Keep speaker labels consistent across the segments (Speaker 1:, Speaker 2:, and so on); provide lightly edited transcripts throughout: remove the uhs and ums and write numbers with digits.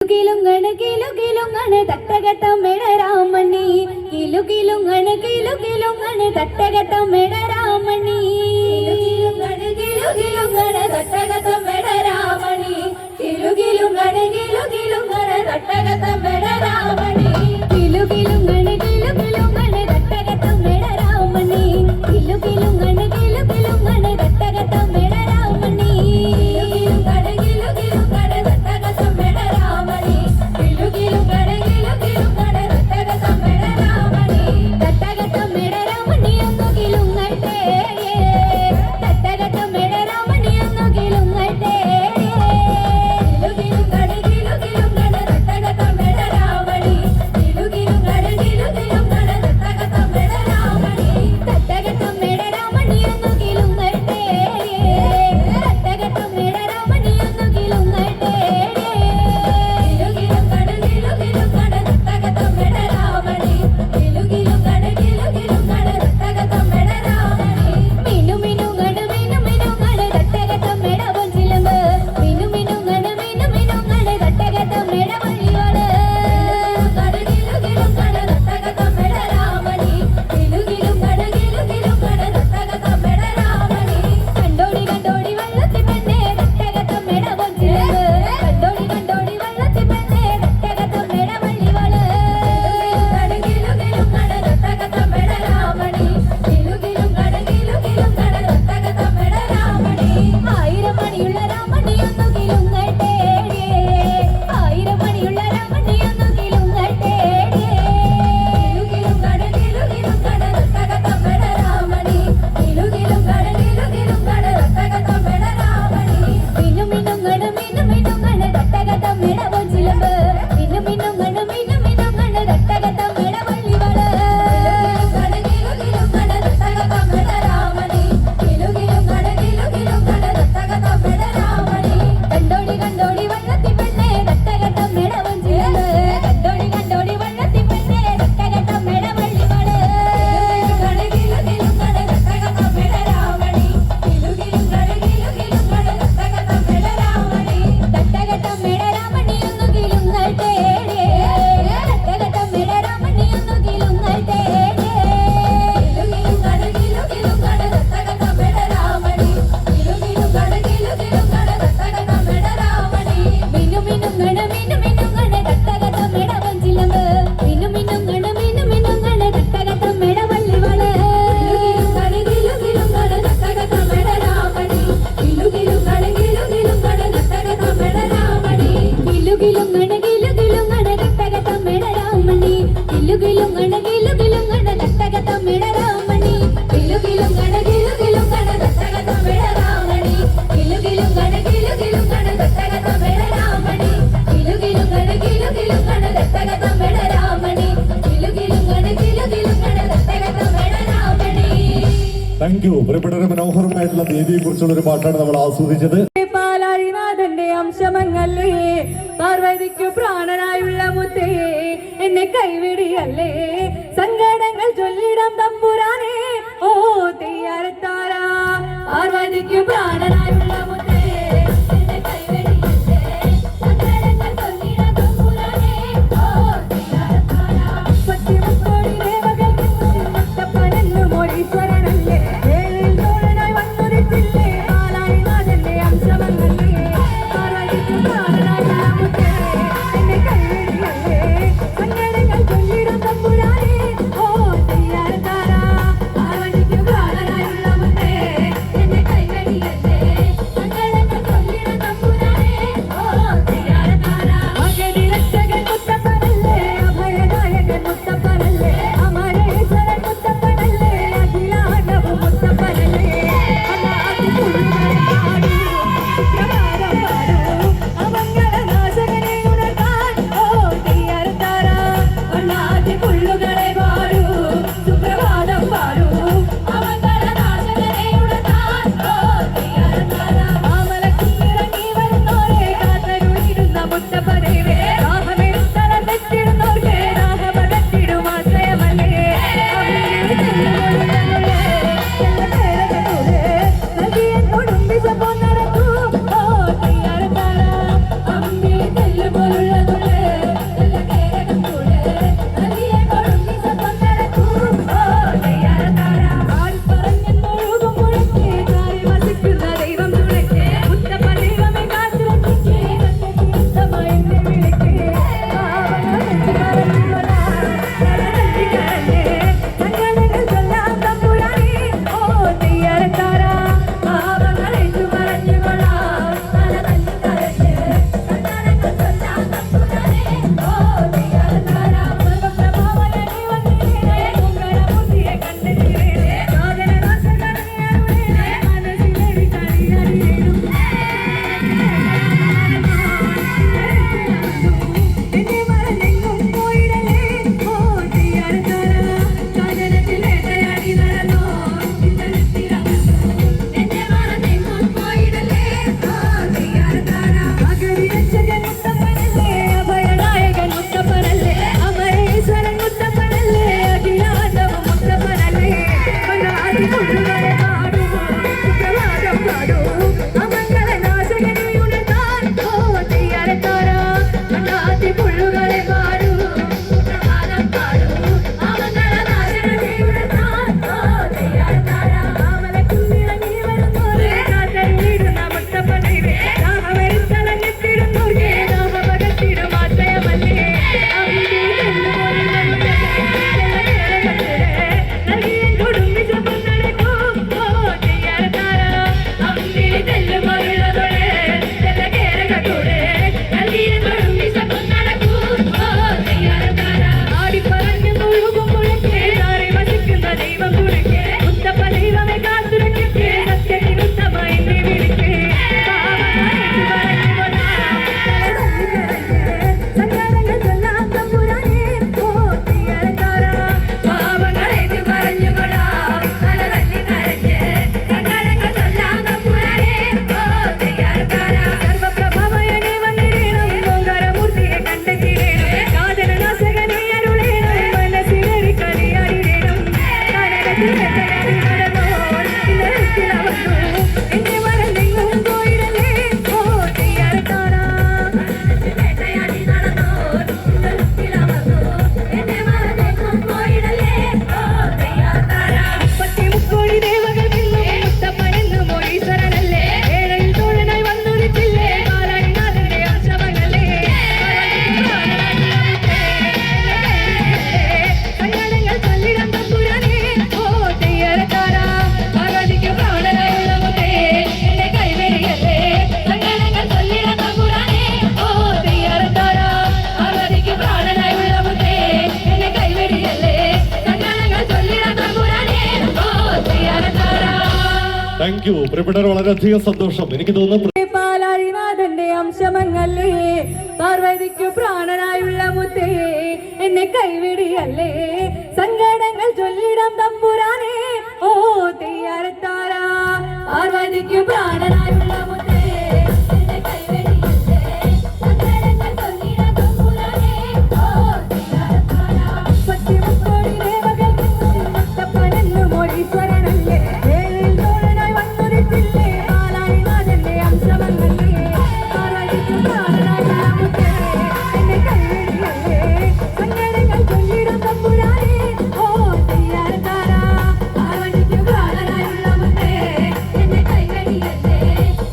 Speaker 1: കിലുകിലുങ്ങണ് തട്ടകത്തമ്മേട രാമണി കിലുകിലുങ്ങണ് തട്ടകത്തമ്മേട രാമണി കിലുകിലുങ്ങണ് തട്ടകത്തമ്മേട രാമണി കിലുകിലുങ്ങണ് തട്ടകത്തമ്മേട രാമണി കിലുകിലുങ്ങണ് തട്ടകത്തമ്മേട രാമണി കിലുകിലുങ്ങണ് തട്ടകത്തമ്മേട രാമണി
Speaker 2: പ്രിയപ്പെട്ട മനോഹരമായിട്ടുള്ള ദേവിയെ കുറിച്ചുള്ള ഒരു പാട്ടാണ് നമ്മൾ ആസ്വദിച്ചത്.
Speaker 1: പാലാഴിനാഥന്റെ അംശമങ്ങല്ലേ പാർവതിക്കു പ്രാണനായുള്ള മുത്തേ എന്നെ കൈവിടിയല്ലേ സങ്കടങ്ങൾ ചൊല്ലിടം തമ്പുരാനെ ഓ തെയ്യാരത്താര പാർവതിക്കു പ്രാണനായുള്ള മുത്തേ
Speaker 2: താങ്ക് യു. പ്രിയപ്പെട്ടവർ, വളരെയധികം സന്തോഷം. എനിക്ക് തോന്നുന്നു
Speaker 1: പാലാഴിനാഥന്റെ അംശമങ്ങല്ലേ, പാർവതിക്കു പ്രാണനായുള്ള മുത്തേ, എന്നെ കൈവിടിയല്ലേ, സങ്കടങ്ങൾ ചൊല്ലിടാം തമ്പുരാനെ. ഓ തെയ്യാരത്താര, പാർവതിക്കു പ്രാണനായുള്ള മുത്തേ, എന്നെ കൈവിടിയല്ലേ, സങ്കടങ്ങൾ ചൊല്ലിടാം തമ്പുരാനെ. ഓ തെയ്യാരത്താര, പത്തിമുക്കോടി ദേവകൾ മുത്തപ്പനെന്നു മോഴീശ്വരനല്ലേ, ഏഴിൽ തോഴനായി വന്നുദിച്ചില്ലേ, പാലാഴിനാഥന്റെ അംശമങ്ങല്ലേ, പാർവതിക്കു പ്രാണനായുള്ള മുത്തേ, എന്നെ കൈവിടിയല്ലേ, സങ്കടങ്ങൾ ചൊല്ലിടാം തമ്പുരാനെ. ഓ തെയ്യാരത്താര, പാർവതിക്കു പ്രാണനായുള്ള മുത്തേ, എന്നെ കൈവിടിയല്ലേ,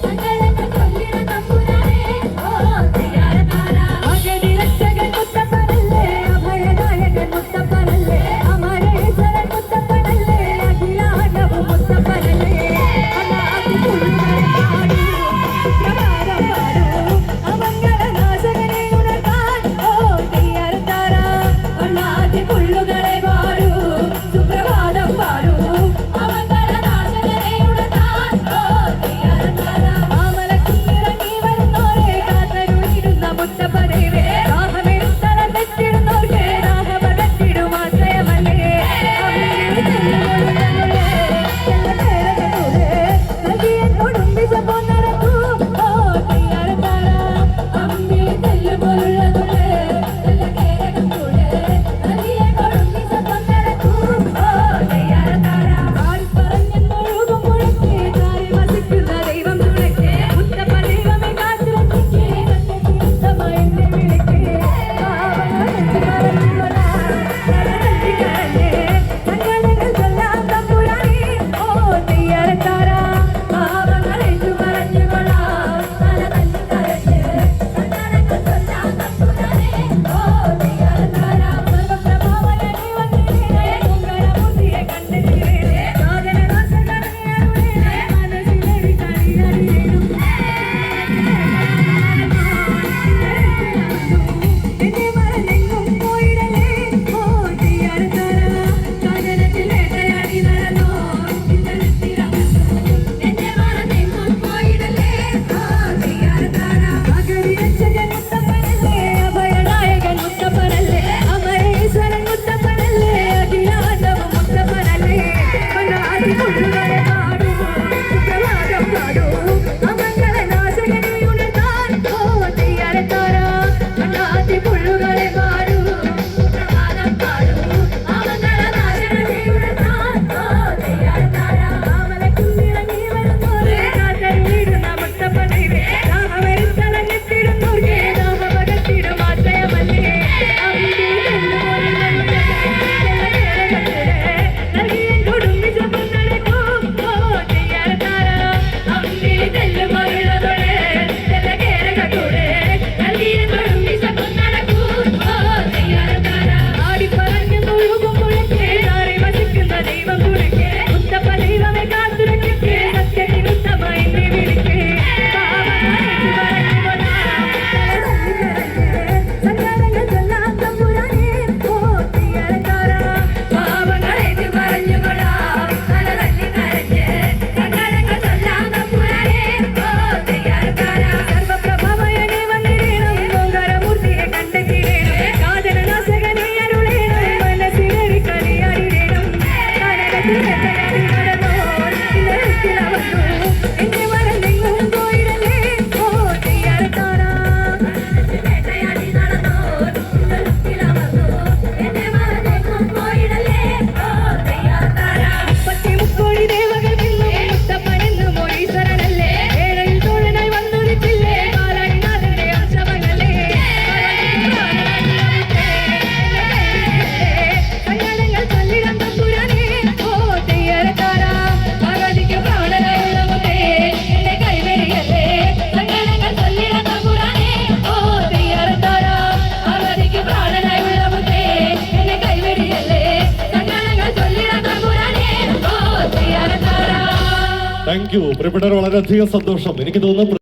Speaker 1: സങ്കടങ്ങൾ ചൊല്ലിടാം തമ്പുരാനെ. ഓ തെയ്യാരത്താര, അഗതി രക്ഷകൻ മുത്തപ്പനല്ലേ, അഭയദായകൻ മുത്തപ്പനല്ലേ, അമരേശ്വരൻ മുത്തപ്പനല്ലേ, അഖിലാണ്ടവും മുത്തപ്പനല്ലേ, അനാദി പുഴുക്കളെ പാടൂ, പ്രഭാതം പാടൂ, അമംഗളനാശകനെ ഉണർത്താൻ. ഓ തെയ്യാരത്താര, അനാദി പുഴുക്കളെ പാടൂ, സുപ്രഭാതം പാടൂ, അമംഗളനാശകനെ ഉണർത്താൻ. ഓ തെയ്യാരത്താര, മാമലക്കുന്നിറങ്ങി വരുന്നോരെ കാത്തരുളിടുന്ന മുത്തപ്പനേവേ, ദാഹമെടുത്തളം വെച്ചിടുന്നോർക്ക് ദാഹമകറ്റിടും ആശ്രയമല്ലേ, നൽകിയെന്നോടും വിശപ്പോ നടക്കൂ. ഓ തെയ്യാരത്താര, അമ്മിളി തെല്ലുപോലുള്ളതുള്ളേ, നല്ല കേരകം കൂടെ, നൽകിയെന്നോടും വിശപ്പോ നടക്കൂ. ഓ തെയ്യാരത്താര, ആടിപ്പറഞ്ഞെന്നൊഴുകും മുഴക്കേ, ചാരി വസിക്കുന്ന ദൈവം തുണയ്ക്കേ, മുത്തപ്പ ദൈവമേ കാത്തുരക്ഷിക്കേ, സത്യവിരുദ്ധമായി എന്നെ വിളിക്കേ, പാവങ്ങൾ വെച്ച് പറഞ്ഞുകൊള്ളാം, നരനല്ലി കരഞ്ഞേ, സങ്കടങ്ങൾ ചൊല്ലാം തമ്പുരാനെ. ഓ തെയ്യാരത്താര, പാവങ്ങൾ വെച്ച് പറഞ്ഞുകൊള്ളാം, നരനല്ലി കരഞ്ഞേ, സങ്കടങ്ങൾ ചൊല്ലാം തമ്പുരാനെ. ഓ തെയ്യാരത്താര, സർവപ്രഭാവനേ വന്നിടേ, കുങ്കരമൂർത്തിയെ കണ്ടിടേ, സാധനനാശകനേ മനസ്സിലേറി കളിയറിയേണം. എന്നെ മറന്നെങ്ങും പോയിടലേ. ഓ തെയ്യാരത്താര, കാനനത്തിൽ വേട്ടയാടി നടന്നോ, എന്നെ മറന്നെങ്ങും പോയിടലേ. ഓ തെയ്യാരത്താര, അഗതി രക്ഷകൻ മുത്തപ്പനല്ലേ, അഭയദായകൻ മുത്തപ്പനല്ലേ, അമരേശ്വരൻ മുത്തപ്പനല്ലേ, അഖിലാണ്ടവും മുത്തപ്പനല്ലേ, അനാദി പുഴുക്കളെ പാടൂ, സുപ്രഭാതം പാടൂ, അമംഗളനാശകനെ ഉണർത്താൻ. ഓ തെയ്യാരത്താര, അനാദി പുഴുക്കളെ പാടൂ, സുപ്രഭാതം പാടൂ, അമംഗളനാശകനെ ഉണർത്താൻ. ഓ തെയ്യാരത്താര, മാമലക്കുന്നിറങ്ങി വരുന്നോരെ കാത്തരുളിടുന്ന മുത്തപ്പനേവേ, ദാഹമെടുത്തളം വെച്ചിടുന്നോർക്ക് ദാഹമകറ്റിടും ആശ്രയമല്ലേ, അമ്മിളി തെല്ലുപോലുള്ളതുള്ളേ, നൽകിയെന്നോടും വിശപ്പോ നടക്കൂ. ഓ തെയ്യാരത്താര, അമ്മിളി തെല്ലുപോലുള്ളതുള്ളേ, നല്ല കേരകം കൂടെ, നൽകിയെന്നോടും വിശപ്പോ നടക്കൂ. ഓ തെയ്യാരത്താര, ആടിപ്പറഞ്ഞെന്നൊഴുകും മുഴക്കേ, ചാരി വസിക്കുന്ന ദൈവം തുണയ്ക്കേ, മുത്തപ്പ ദൈവമേ കാത്തുരക്ഷിക്കേ, സത്യവിരുദ്ധമായി എന്നെ വിളിക്കേ, പാവങ്ങൾ വെച്ച് പറഞ്ഞുകൊള്ളാം, നരനല്ലി കരഞ്ഞേ, സങ്കടങ്ങൾ ചൊല്ലാം തമ്പുരാനെ. ഓ തെയ്യാരത്താര, പാവങ്ങൾ വെച്ച് പറഞ്ഞുകൊള്ളാം, നരനല്ലി കരഞ്ഞേ, സങ്കടങ്ങൾ ചൊല്ലാം തമ്പുരാനെ. ഓ തെയ്യാരത്താര, സർവപ്രഭമയനേ വന്നിടേണം, ഓങ്കാരമൂർത്തിയെ കണ്ടെത്തിടേണം, കാതരനാശകനെ അരുളേണം, മനസ്സിലേറി കളിയാടിടേണം, കാനനത്തിൽ വേട്ടയാടി നടന്നോർ ഇന്നലത്തിൽ വന്നു, എന്നെ മറന്നെങ്ങും പോയിടലേ. ഓ തെയ്യാരത്താര, വേട്ടയാടി നടന്നോർ ഇന്നലത്തിൽ വന്നു, എന്നെ മറന്നെങ്ങും പോയിടലേ. ഓ തെയ്യാരത്താര, പത്തിമുക്കോടി ദേവകൾ മുത്തപ്പനെന്നു മോഴീശ്വരനല്ലേ, ഏഴയിൽ തോഴനായി വന്നുദിച്ചില്ലേ, പാലാഴിനാഥന്റെ അംശമങ്ങല്ലേ, സങ്കടങ്ങൾ ചൊല്ലിടാം തമ്പുരാനെ. ഓ തെയ്യാരത്താര, പാർവതിക്കു പ്രാണനായുള്ള മുത്തേ, എന്നെ കൈവെടിയല്ലേ, സങ്കടങ്ങൾ ചൊല്ലിടാം തമ്പുരാനെ. ഓ തെയ്യാരത്താര, പാർവതിക്കു പ്രാണനായുള്ള മുത്തേ, എന്നെ കൈവെടിയല്ലേ, സങ്കടങ്ങൾ ചൊല്ലിടാം തമ്പുരാനെ. ഓ തെയ്യാരത്താര.
Speaker 2: Thank you. പ്രിയപ്പെട്ടവർ, വളരെയധികം സന്തോഷം. എനിക്ക് തോന്നുന്നു